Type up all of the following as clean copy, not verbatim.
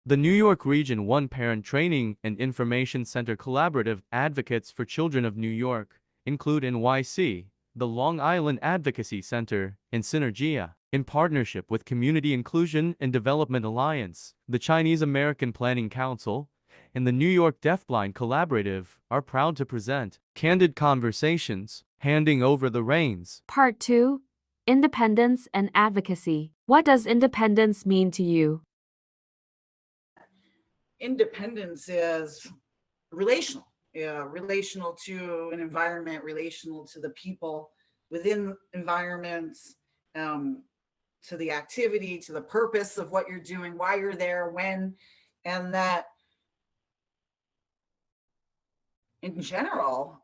The New York Region 1 Parent Training and Information Center Collaborative Advocates for Children of New York, INCLUDEnyc, the Long Island Advocacy Center, and Sinergia, in partnership with Community Inclusion and Development Alliance, the Chinese American Planning Council, and the New York DeafBlind Collaborative, are proud to present Candid Conversations, Handing Over the Reins. Part 2, Independence and Advocacy. What does independence mean to you? Independence is relational, relational to an environment, relational to the people within environments, to the activity, to the purpose of what you're doing, why you're there, when, and that in general,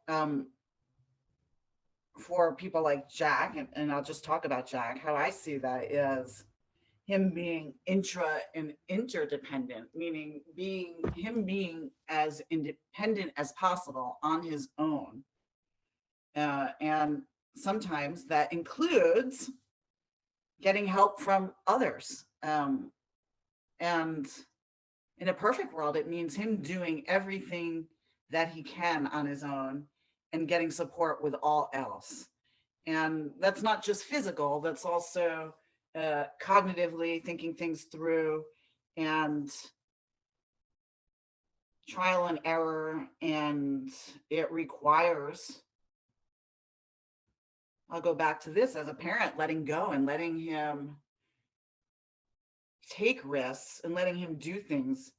for people like Jack, and I'll just talk about Jack, how I see that is him being intra and interdependent, meaning being as independent as possible on his own. And sometimes that includes getting help from others. And in a perfect world, it means him doing everything that he can on his own and getting support with all else. And that's not just physical, that's also cognitively thinking things through and trial and error. And it requires, I'll go back to this as a parent, letting go and letting him take risks and letting him do things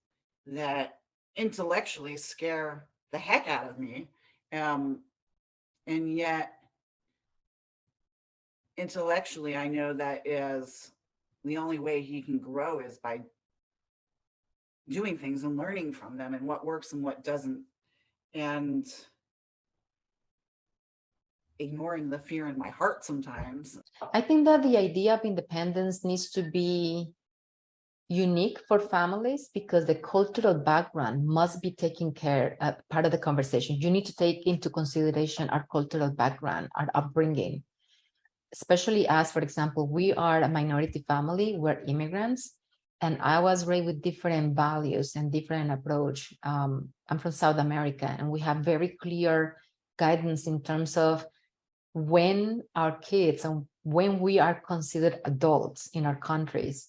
that intellectually scare the heck out of me. And yet intellectually, I know that is the only way he can grow is by doing things and learning from them and what works and what doesn't, and ignoring the fear in my heart sometimes. I think that the idea of independence needs to be unique for families because the cultural background must be taken care of, part of the conversation. You need to take into consideration our cultural background, our upbringing. Especially as, for example, we are a minority family, we're immigrants, and I was raised with different values and different approach. I'm from South America, and we have very clear guidance in terms of when our kids and when we are considered adults in our countries.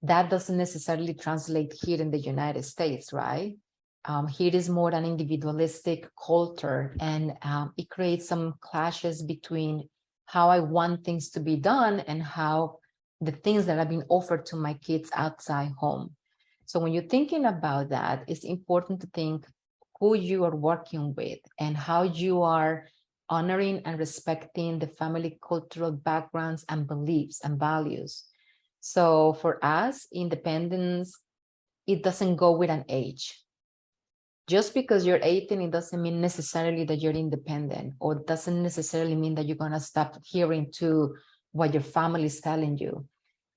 That doesn't necessarily translate here in the United States, right? Here is more an individualistic culture, and it creates some clashes between how I want things to be done and how the things that have been offered to my kids outside home. So when you're thinking about that, it's important to think who you are working with and how you are honoring and respecting the family cultural backgrounds and beliefs and values. So for us, independence, it doesn't go with an age. Just because you're 18, it doesn't mean necessarily that you're independent, or doesn't necessarily mean that you're going to stop hearing to what your family is telling you.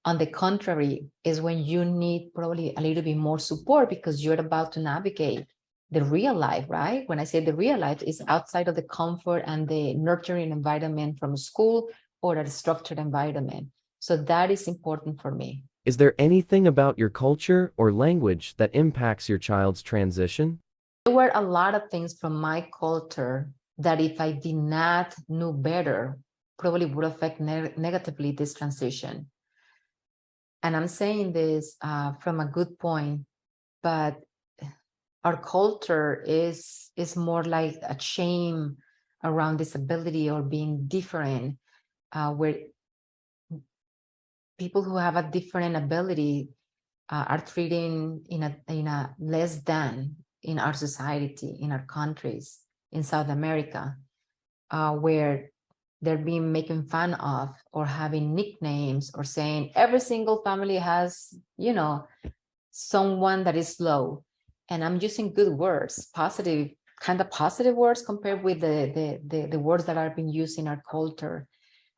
On the contrary, is when you need probably a little bit more support because you're about to navigate the real life, right? When I say the real life, is outside of the comfort and the nurturing environment from school or a structured environment. So that is important for me. Is there anything about your culture or language that impacts your child's transition? There were a lot of things from my culture that if I did not know better, probably would affect negatively this transition. And I'm saying this from a good point, but our culture is more like a shame around disability or being different, where people who have a different ability are treated in a less than in our society, in our countries, in South America, where they're being making fun of or having nicknames or saying every single family has, someone that is slow. And I'm using good words, positive, kind of positive words compared with the words that are being used in our culture.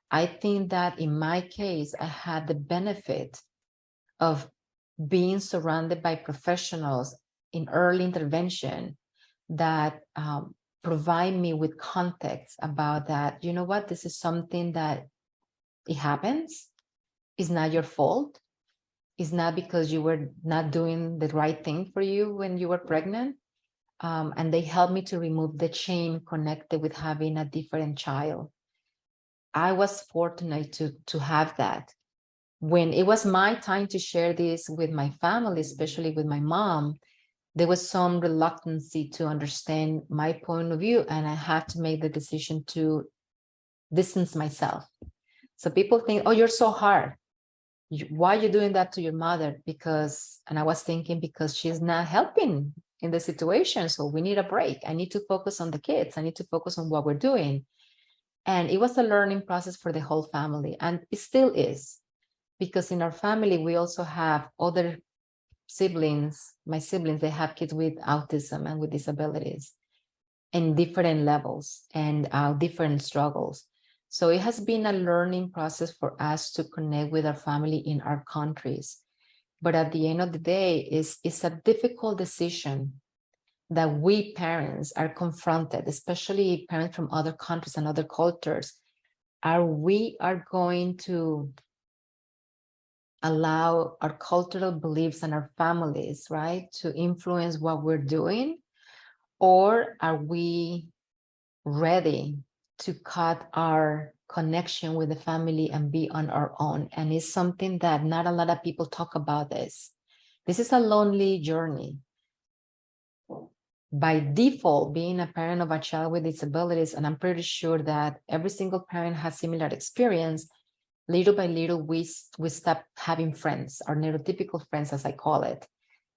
I think that in my case, I had the benefit of being surrounded by professionals in early intervention that provide me with context about that. You know what? This is something that it happens. It's not your fault. It's not because you were not doing the right thing for you when you were pregnant. And they helped me to remove the shame connected with having a different child. I was fortunate to have that. When it was my time to share this with my family, especially with my mom, there was some reluctance to understand my point of view, and I had to make the decision to distance myself. So people think, oh, you're so hard. Why are you doing that to your mother? And I was thinking, because she's not helping in the situation. So we need a break. I need to focus on the kids. I need to focus on what we're doing. And it was a learning process for the whole family. And it still is, because in our family, we also have other siblings. My siblings, they have kids with autism and with disabilities in different levels and different struggles. So it has been a learning process for us to connect with our family in our countries. But at the end of the day, it's a difficult decision that we parents are confronted, especially parents from other countries and other cultures. We are going to allow our cultural beliefs and our families, right, to influence what we're doing? Or are we ready to cut our connection with the family and be on our own? And it's something that not a lot of people talk about this. This is a lonely journey. By default, being a parent of a child with disabilities, and I'm pretty sure that every single parent has similar experience, little by little, we stop having friends, our neurotypical friends, as I call it.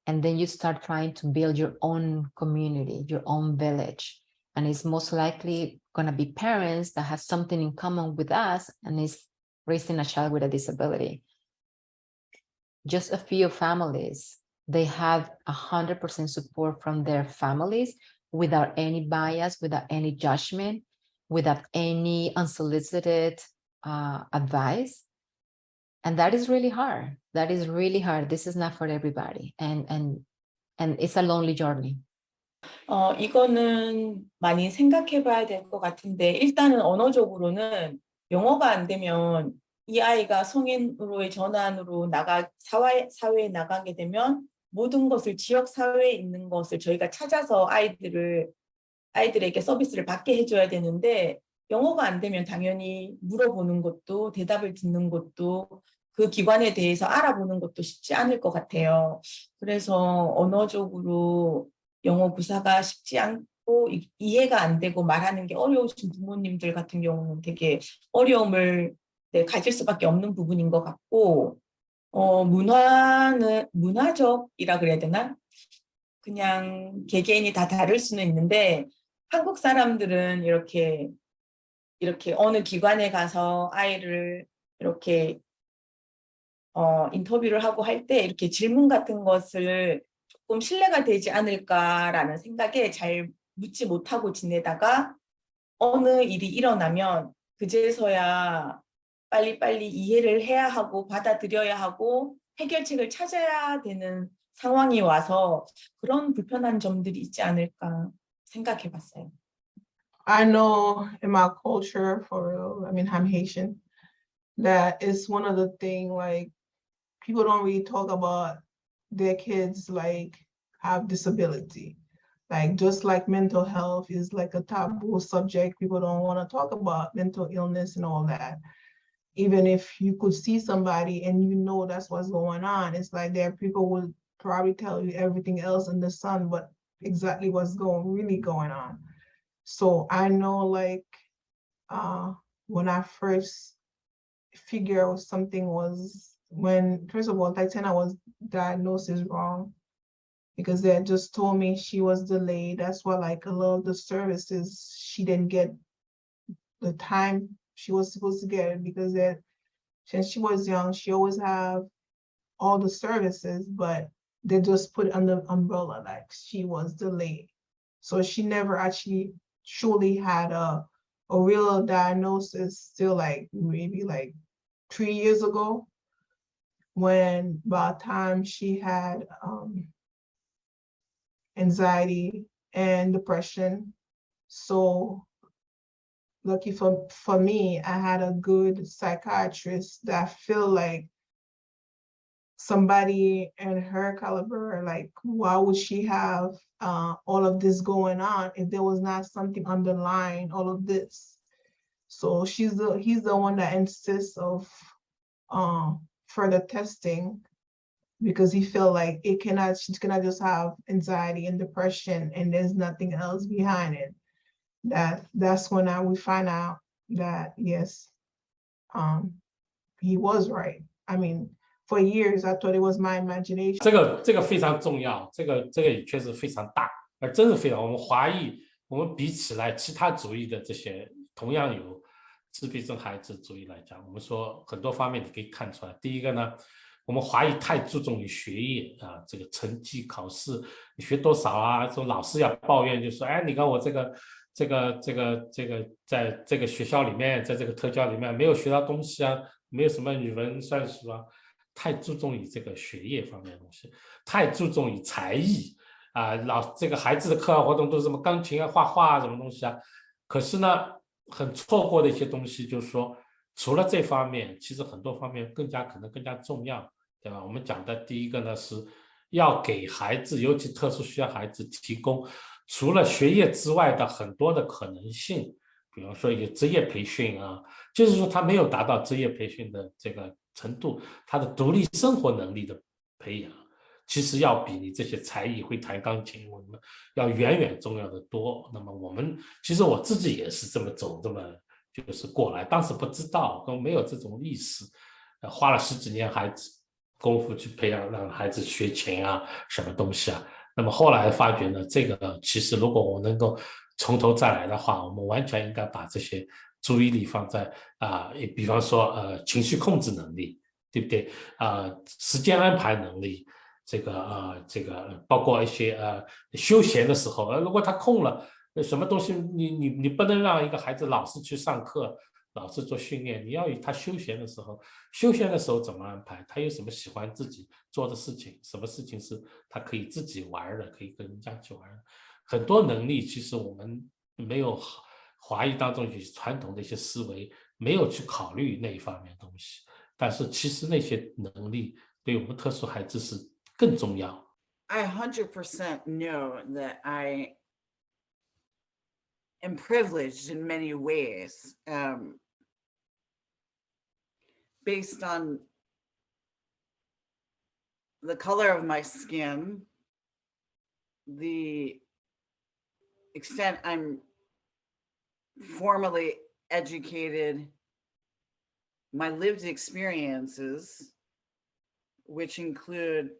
And then you start trying to build your own community, your own village. And it's most likely going to be parents that have something in common with us and is raising a child with a disability. Just a few families, they have 100% support from their families without any bias, without any judgment, without any unsolicited advice. And that is really hard. That is really hard. This is not for everybody. And it's a lonely journey. 이거는 많이 생각해 봐야 될 것 같은데, 일단은 언어적으로는 영어가 안 되면 이 아이가 성인으로의 전환으로 사회에 나가게 되면 모든 것을 지역 사회에 있는 것을 저희가 찾아서 아이들에게 서비스를 받게 해줘야 되는데, 영어가 안 되면 당연히 물어보는 것도 대답을 듣는 것도 그 기관에 대해서 알아보는 것도 쉽지 않을 것 같아요. 그래서 언어적으로 영어 구사가 쉽지 않고 이해가 안 되고 말하는 게 어려우신 부모님들 같은 경우는 되게 어려움을 가질 수밖에 없는 부분인 것 같고, 문화적이라 그래야 되나? 그냥 개개인이 다 다를 수는 있는데, 한국 사람들은 이렇게 어느 기관에 가서 아이를 이렇게 인터뷰를 하고 할 때 이렇게 질문 같은 것을 조금 신뢰가 되지 않을까라는 생각에 잘 묻지 못하고 지내다가 어느 일이 일어나면 그제서야 빨리빨리 이해를 해야 하고 받아들여야 하고 해결책을 찾아야 되는 상황이 와서 그런 불편한 점들이 있지 않을까 생각해 봤어요. I know in my culture, for real, I mean, I'm Haitian, that is one of the things, like, people don't really talk about their kids, like, have disability. Like, just like mental health is like a taboo subject, people don't want to talk about mental illness and all that. Even if you could see somebody and you know that's what's going on, it's like there people will probably tell you everything else in the sun, but exactly what's really going on. So I know, like, when I first figured out something was when, first of all, Tatiana was diagnosed wrong, because they had just told me she was delayed. That's why, like, a lot of the services, she didn't get the time she was supposed to get it, because since she was young, she always have all the services, but they just put it under the umbrella, like she was delayed. So she never actually truly had a real diagnosis till like maybe like 3 years ago, when by the time she had anxiety and depression. So lucky for me, I had a good psychiatrist that feel like somebody in her caliber, like, why would she have all of this going on if there was not something underlying all of this? So he's the one that insists of further testing, because he felt like she cannot just have anxiety and depression and there's nothing else behind it. That's when we find out that yes, he was right. I mean, for years I thought it was my imagination. 这个非常重要，这个也确实非常大，而真是非常。我们华裔，我们比起来其他族裔的这些同样有自闭症孩子族裔来讲，我们说很多方面你可以看出来。第一个呢，我们华裔太注重于学业啊，这个成绩考试，你学多少啊？说老师要抱怨，就说哎，你看我这个在这个学校里面，在这个特教里面没有学到东西啊，没有什么语文算术啊。太注重于这个学业方面的东西，太注重于才艺啊，这个孩子的课外活动都是什么钢琴啊、画画啊什么东西啊。可是呢，很错过的一些东西，就是说，除了这方面，其实很多方面可能更加重要，对吧？我们讲的第一个呢，是要给孩子，尤其特殊需要孩子提供除了学业之外的很多的可能性，比方说一些职业培训啊，就是说他没有达到职业培训的这个程度，他的独立生活能力的培养，其实要比你这些才艺会弹钢琴，我们要远远重要的多。那么其实我自己也是这么就是过来，当时不知道，都没有这种意识，花了10几年功夫去培养，让孩子学琴啊，什么东西啊。那么后来发觉呢，这个其实如果我能够从头再来的话，我们完全应该把这些注意力放在比方说情绪控制能力，对不对？时间安排能力，这个包括一些休闲的时候，如果他空了，什么东西你不能让一个孩子老是去上课，老是做训练，你要以他休闲的时候怎么安排？他有什么喜欢自己做的事情？什么事情是他可以自己玩的，可以跟人家去玩的？很多能力其实我们没有华裔当中有传统的一些思维，没有去考虑那一方面的东西。但是其实那些能力对我们特殊孩子是更重要。I 100% know that I am privileged in many ways, based on the color of my skin, the extent I'm formally educated, my lived experiences, which include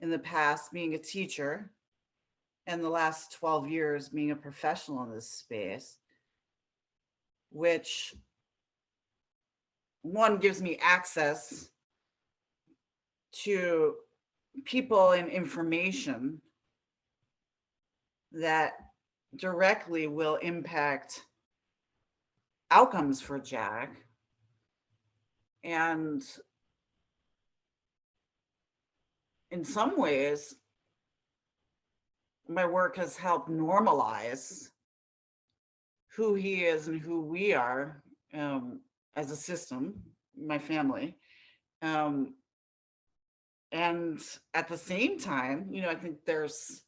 in the past being a teacher and the last 12 years being a professional in this space, which one gives me access to people and information that directly will impact outcomes for Jack. And in some ways, my work has helped normalize who he is and who we are as a system, my family. And at the same time, I think there's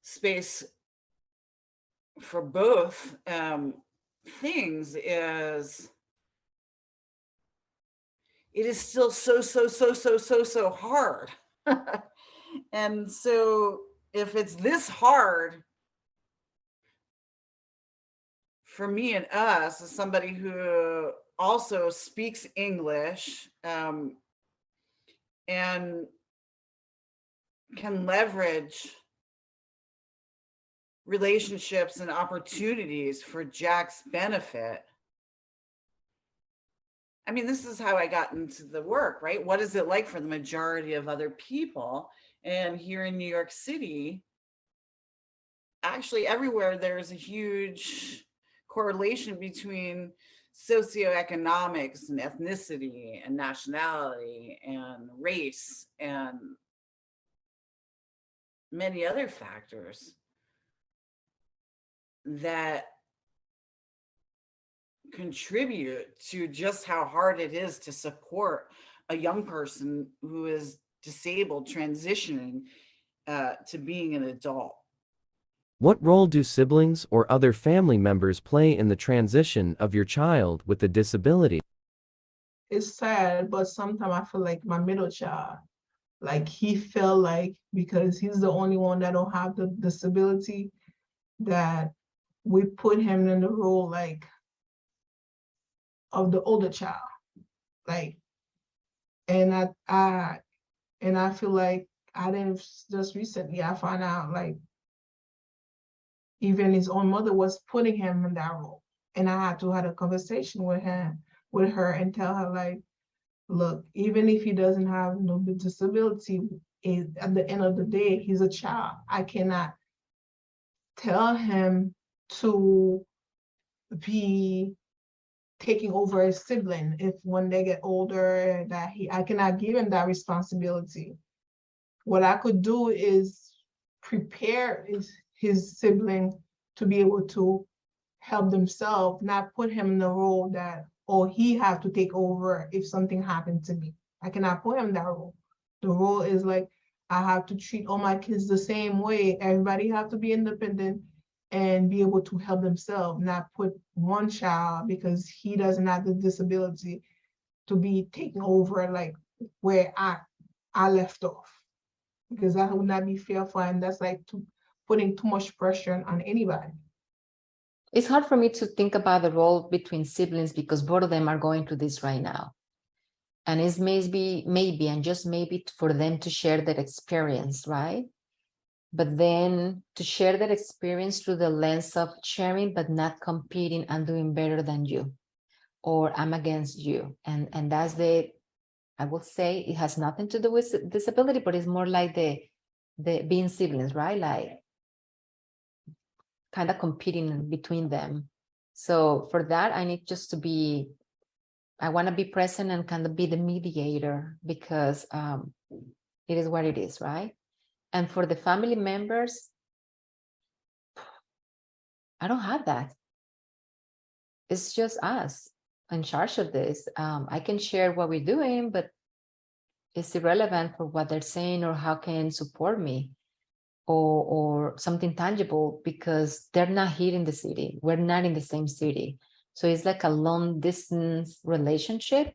space for both things. It is still so hard. And so if it's this hard for me and us, as somebody who also speaks English and can leverage relationships and opportunities for Jack's benefit. I mean, this is how I got into the work, right? What is it like for the majority of other people? And here in New York City, actually everywhere, there's a huge correlation between socioeconomics and ethnicity and nationality and race and many other factors that contribute to just how hard it is to support a young person who is disabled transitioning to being an adult. What role do siblings or other family members play in the transition of your child with a disability? It's sad, but sometimes I feel like my middle child, like he felt like because he's the only one that don't have the disability, that we put him in the role like of the older child. Like, and I feel like I didn't just recently I found out like even his own mother was putting him in that role. And I had to have a conversation with her and tell her like, look, even if he doesn't have no disability, at the end of the day, he's a child. I cannot tell him to be taking over his sibling if when they get older that I cannot give him that responsibility. What I could do is prepare his sibling to be able to help themselves, not put him in the role that, oh, he have to take over if something happened to me. I cannot put him in that role. The role is like, I have to treat all my kids the same way. Everybody have to be independent and be able to help themselves, not put one child because he doesn't have the disability to be taking over like where I left off. Because that would not be fair for him. That's like putting too much pressure on anybody. It's hard for me to think about the role between siblings because both of them are going through this right now. And it's maybe, and just maybe for them to share that experience, right? But then to share that experience through the lens of sharing, but not competing and doing better than you, or I'm against you. And that's I will say it has nothing to do with disability, but it's more like the being siblings, right? Like kind of competing between them. So for that, I need just to be, I want to be present and kind of be the mediator because it is what it is, right? And for the family members, I don't have that. It's just us in charge of this. I can share what we're doing, but it's irrelevant for what they're saying or how can support me or something tangible because they're not here in the city. We're not in the same city. So it's like a long distance relationship.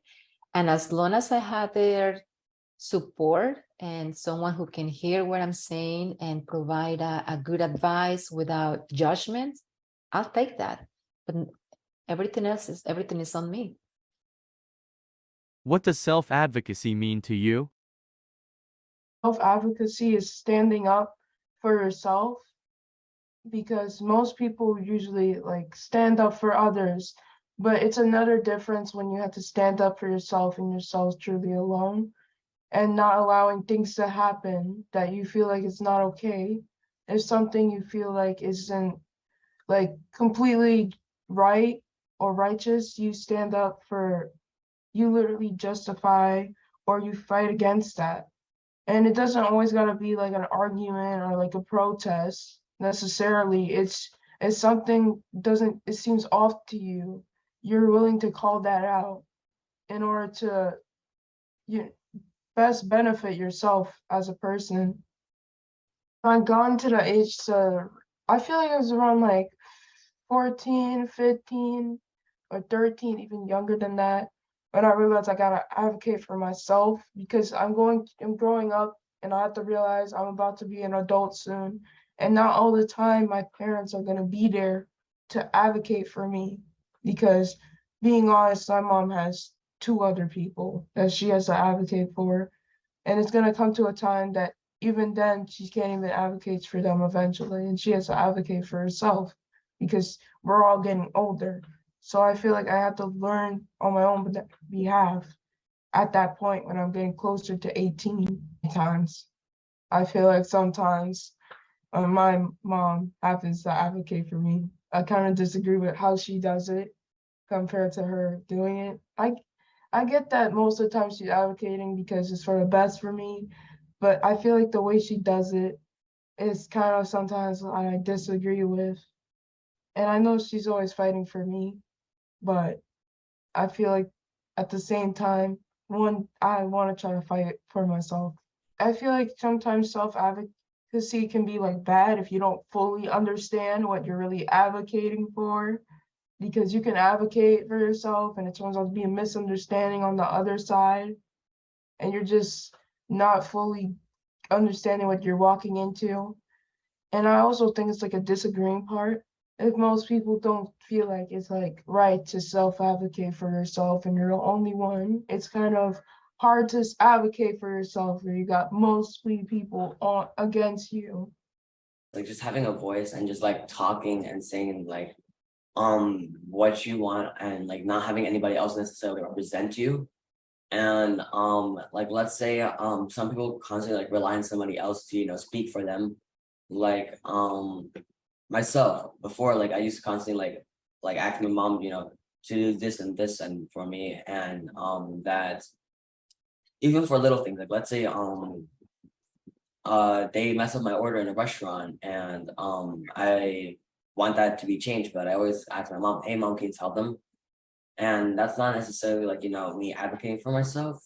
And as long as I have their support and someone who can hear what I'm saying and provide a good advice without judgment, I'll take that. But everything is on me. What does self-advocacy mean to you? Self-advocacy is standing up for yourself because most people usually like stand up for others, but it's another difference when you have to stand up for yourself and yourself truly alone and not allowing things to happen that you feel like it's not okay. If something you feel like isn't like completely right or righteous, you stand up for, you literally justify or you fight against that. And it doesn't always gotta be like an argument or like a protest necessarily. It's something it seems off to you. You're willing to call that out in order to best benefit yourself as a person. I've gone to the age I feel like it was around like 14, 15, or 13, even younger than that, when I realized I gotta advocate for myself because I'm growing up and I have to realize I'm about to be an adult soon. And not all the time my parents are gonna be there to advocate for me because being honest, my mom has 2 other people that she has to advocate for. And it's gonna come to a time that even then she can't even advocate for them eventually. And she has to advocate for herself because we're all getting older. So I feel like I have to learn on my own behalf at that point when I'm getting closer to 18 times. I feel like sometimes my mom happens to advocate for me. I kind of disagree with how she does it compared to her doing it. I get that most of the time she's advocating because it's for the best for me, but I feel like the way she does it is kind of sometimes I disagree with. And I know she's always fighting for me, but I feel like at the same time, I want to try to fight for myself. I feel like sometimes self-advocacy can be like bad if you don't fully understand what you're really advocating for, because you can advocate for yourself and it turns out to be a misunderstanding on the other side, and you're just not fully understanding what you're walking into. And I also think it's like a disagreeing part. If most people don't feel like it's like right to self-advocate for yourself and you're the only one, it's kind of hard to advocate for yourself where you got mostly people on against you. Like just having a voice and just like talking and saying like what you want, and like not having anybody else necessarily represent you. And like let's say some people constantly like rely on somebody else to, you know, speak for them. Like myself before, like I used to constantly like ask my mom, you know, to do this and for me. And that even for little things, like let's say they mess up my order in a restaurant, and I want that to be changed, but I always ask my mom, hey mom, can you tell them? And that's not necessarily like, you know, me advocating for myself.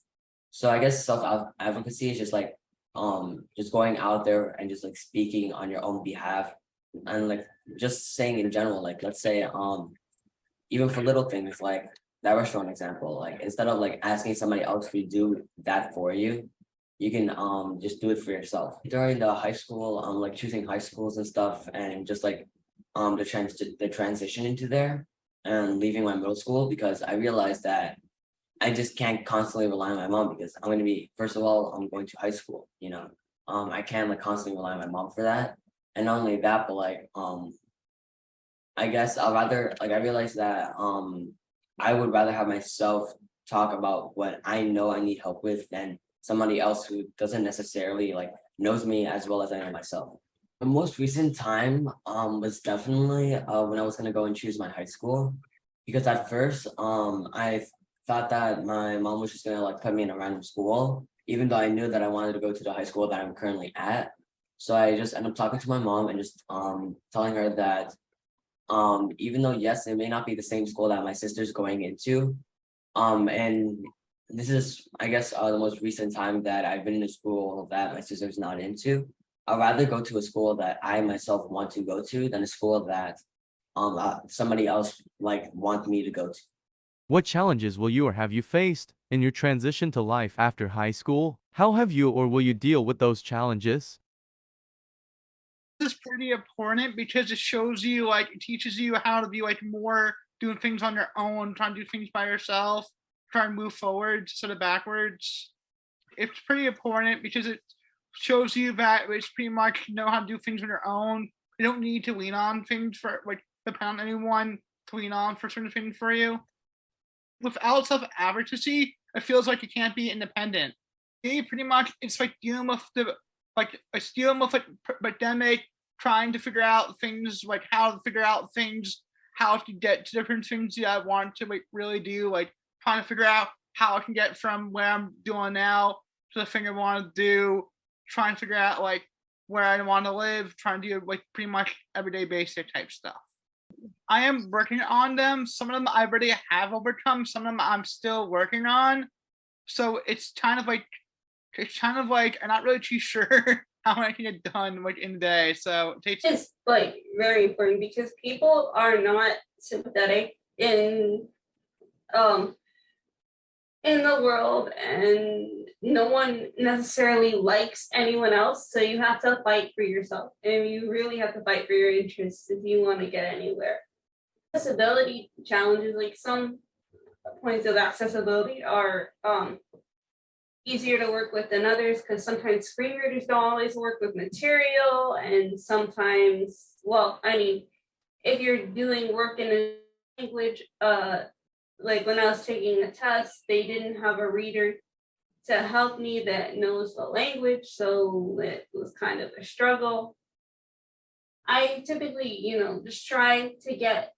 So I guess self-advocacy is just going out there and just like speaking on your own behalf, and like just saying in general, like let's say even for little things like that restaurant example, like instead of like asking somebody else to do that for you, you can just do it for yourself. During the high school, like choosing high schools and stuff, and just like the transition into there and leaving my middle school, because I realized that I just can't constantly rely on my mom, because I'm going to be, first of all, I'm going to high school, you know. I can't like constantly rely on my mom for that. And not only that, but like I guess I'll rather, like I realized that I would rather have myself talk about what I know I need help with than somebody else who doesn't necessarily like knows me as well as I know myself. The most recent time was definitely when I was gonna go and choose my high school, because at first I thought that my mom was just gonna like put me in a random school, even though I knew that I wanted to go to the high school that I'm currently at. So I just ended up talking to my mom and just telling her that even though yes, it may not be the same school that my sister's going into, and this is, I guess, the most recent time that I've been in a school that my sister's not into. I'd rather go to a school that I myself want to go to than a school that somebody else like want me to go to. What challenges will you or have you faced in your transition to life after high school? How have you or will you deal with those challenges? This is pretty important because it shows you, like, it teaches you how to be like more doing things on your own, trying to do things by yourself, trying to move forward instead of backwards. It's pretty important because it shows you that it's pretty much know how to do things on your own. You don't need to lean on things for like depend on anyone to lean on for certain things for you. Without self-advocacy, it feels like you can't be independent. Pretty much it's like dealing with like pandemic, trying to figure out things, like how to figure out things, how to get to different things that I want to like really do, like trying to figure out how I can get from where I'm doing now to the thing I want to do, trying to figure out like where I want to live, trying to do like pretty much everyday basic type stuff. I am working on them. Some of them I already have overcome, some of them I'm still working on. So it's kind of like I'm not really too sure how I can get done like in a day. So it takes. It's like very important because people are not sympathetic in the world, and no one necessarily likes anyone else. So you have to fight for yourself, and you really have to fight for your interests if you want to get anywhere. Accessibility challenges, like some points of accessibility are easier to work with than others, because sometimes screen readers don't always work with material, and sometimes, well, I mean, if you're doing work in a language, like when I was taking a test, they didn't have a reader to help me that knows the language, so it was kind of a struggle. I typically, just try to get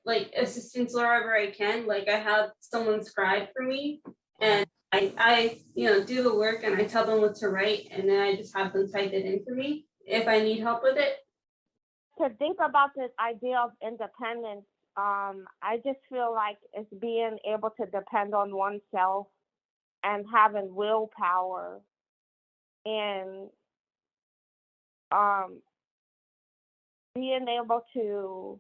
like assistance wherever I can. Like I have someone scribe for me, and I do the work and I tell them what to write, and then I just have them type it in for me if I need help with it. To think about this idea of independence, I just feel like it's being able to depend on oneself and having willpower and being able to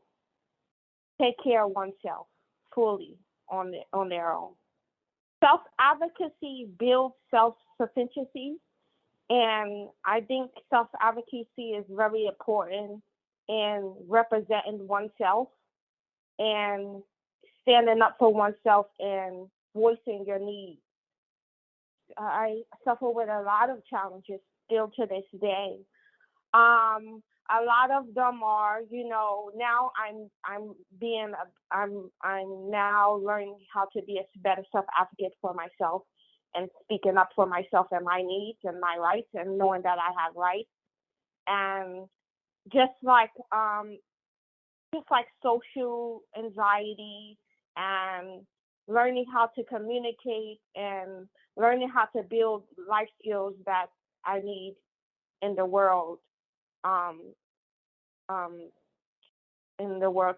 take care of oneself fully on their own. Self-advocacy builds self-sufficiency, and I think self-advocacy is very important in representing oneself and standing up for oneself and voicing your needs. I suffer with a lot of challenges still to this day. A lot of them are, now I'm now learning how to be a better self-advocate for myself and speaking up for myself and my needs and my rights and knowing that I have rights. And just like social anxiety and learning how to communicate and learning how to build life skills that I need in the world,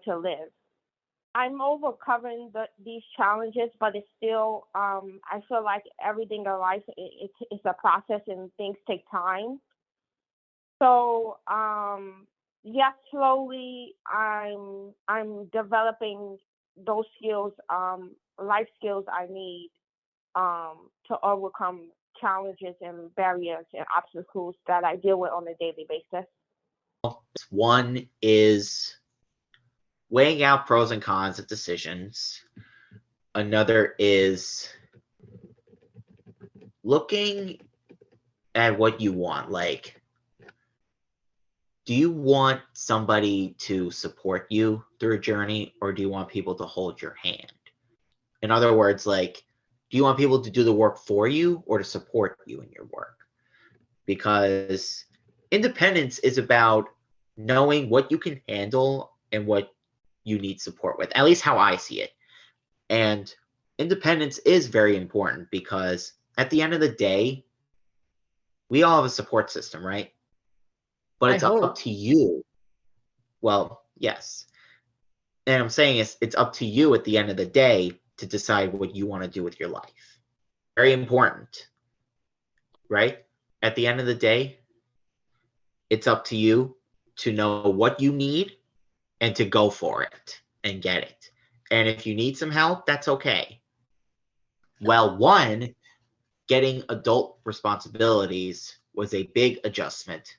to live. I'm overcoming these challenges, but it's still, I feel like everything in life, it's a process and things take time. So, yes, slowly I'm developing those skills, life skills I need to overcome challenges and barriers and obstacles that I deal with on a daily basis. One is weighing out pros and cons of decisions. Another is looking at what you want. Like, do you want somebody to support you through a journey, or do you want people to hold your hand? In other words, like, do you want people to do the work for you or to support you in your work? Because independence is about knowing what you can handle and what you need support with, at least how I see it. And independence is very important because at the end of the day, we all have a support system, right? But it's up to you. Well, yes. And I'm saying it's up to you at the end of the day to decide what you want to do with your life. Very important, right? At the end of the day, it's up to you to know what you need and to go for it and get it. And if you need some help, that's okay. Well, one, getting adult responsibilities was a big adjustment.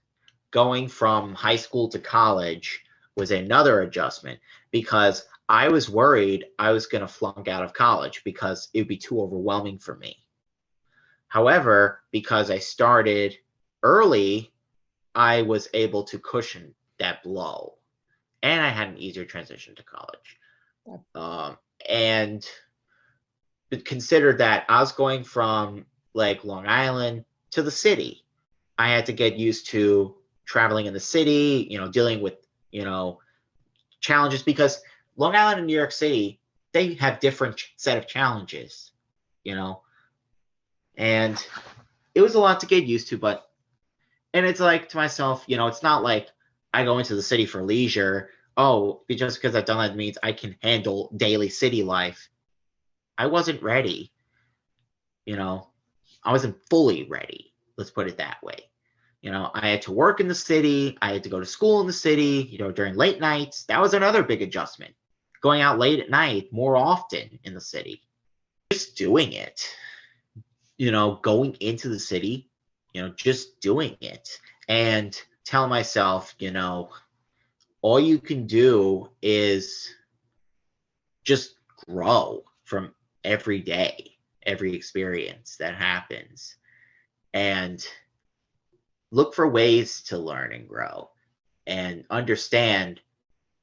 Going from high school to college was another adjustment because I was worried I was going to flunk out of college because it would be too overwhelming for me. However, because I started early, I was able to cushion that blow. And I had an easier transition to college. And consider that I was going from like Long Island to the city. I had to get used to traveling in the city, dealing with, challenges because Long Island and New York City, they have different set of challenges, and it was a lot to get used to, and it's like to myself, it's not like I go into the city for leisure. Oh, just because I've done that means I can handle daily city life. I wasn't ready. I wasn't fully ready. Let's put it that way. I had to work in the city. I had to go to school in the city, during late nights. That was another big adjustment. Going out late at night more often in the city. Just doing it. Going into the city, just doing it. And tell myself, all you can do is just grow from every day, every experience that happens. And look for ways to learn and grow and understand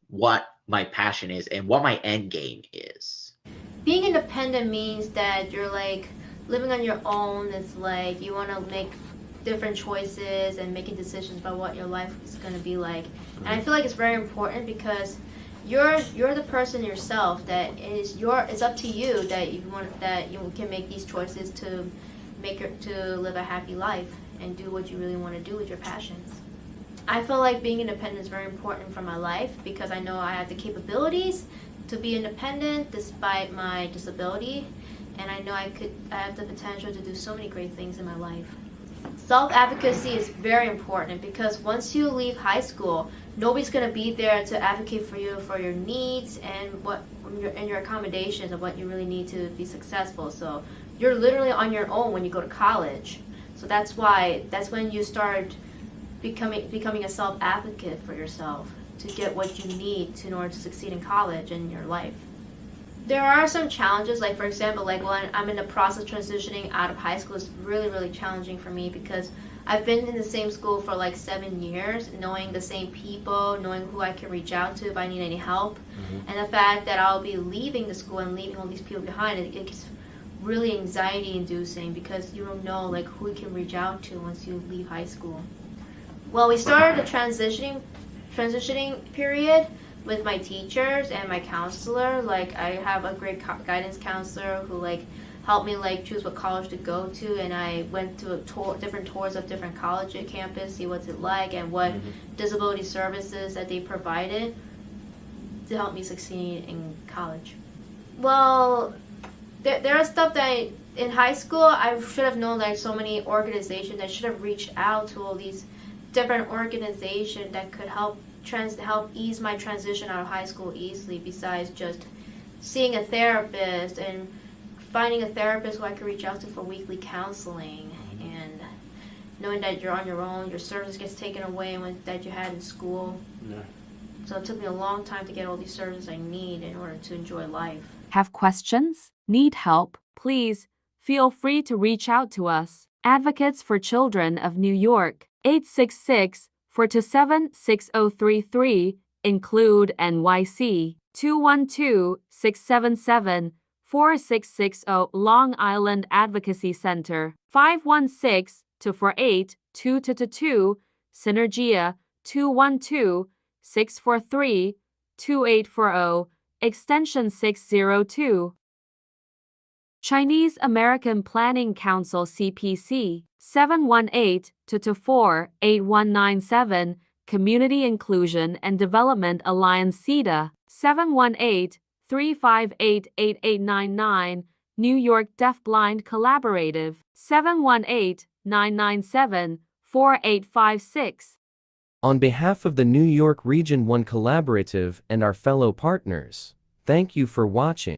what my passion is and what my end game is. Being independent means that you're like living on your own. It's like you want to make different choices and making decisions about what your life is going to be like. And I feel like it's very important because you're the person yourself that it's up to you that you can make these choices to live a happy life and do what you really want to do with your passions. I feel like being independent is very important for my life because I know I have the capabilities to be independent despite my disability, and I know I have the potential to do so many great things in my life. Self-advocacy is very important because once you leave high school, nobody's going to be there to advocate for you for your needs and your accommodations of what you really need to be successful. So you're literally on your own when you go to college. So that's when you start becoming a self-advocate for yourself to get what you need in order to succeed in college and in your life. There are some challenges, like for example, like when I'm in the process transitioning out of high school, it's really, really challenging for me because I've been in the same school for like 7 years, knowing the same people, knowing who I can reach out to if I need any help. And the fact that I'll be leaving the school and leaving all these people behind, it gets really anxiety inducing because you don't know like who you can reach out to once you leave high school. Well, we started the transitioning period with my teachers and my counselor. Like I have a great guidance counselor who like helped me like choose what college to go to, and I went to different tours of different college at campus, see what's it like and what disability services that they provided to help me succeed in college. Well, there are stuff that in high school I should have known, like so many organizations. I should have reached out to all these different organizations that could help ease my transition out of high school easily, besides just seeing a therapist and finding a therapist who I could reach out to for weekly counseling, and knowing that you're on your own, your service gets taken away that you had in school. So it took me a long time to get all these services I need in order to enjoy life. Have questions? Need help? Please feel free to reach out to us. Advocates for Children of New York, 866-427-6033, INCLUDEnyc, 212-677-4660, Long Island Advocacy Center, 516-248-2222, Sinergia, 212-643-2840, extension 602. Chinese American Planning Council CPC, 718-224-8197, Community Inclusion and Development Alliance CIDA, 718-358-8899, New York DeafBlind Collaborative, 718-997-4856. On behalf of the New York Region 1 Collaborative and our fellow partners, thank you for watching.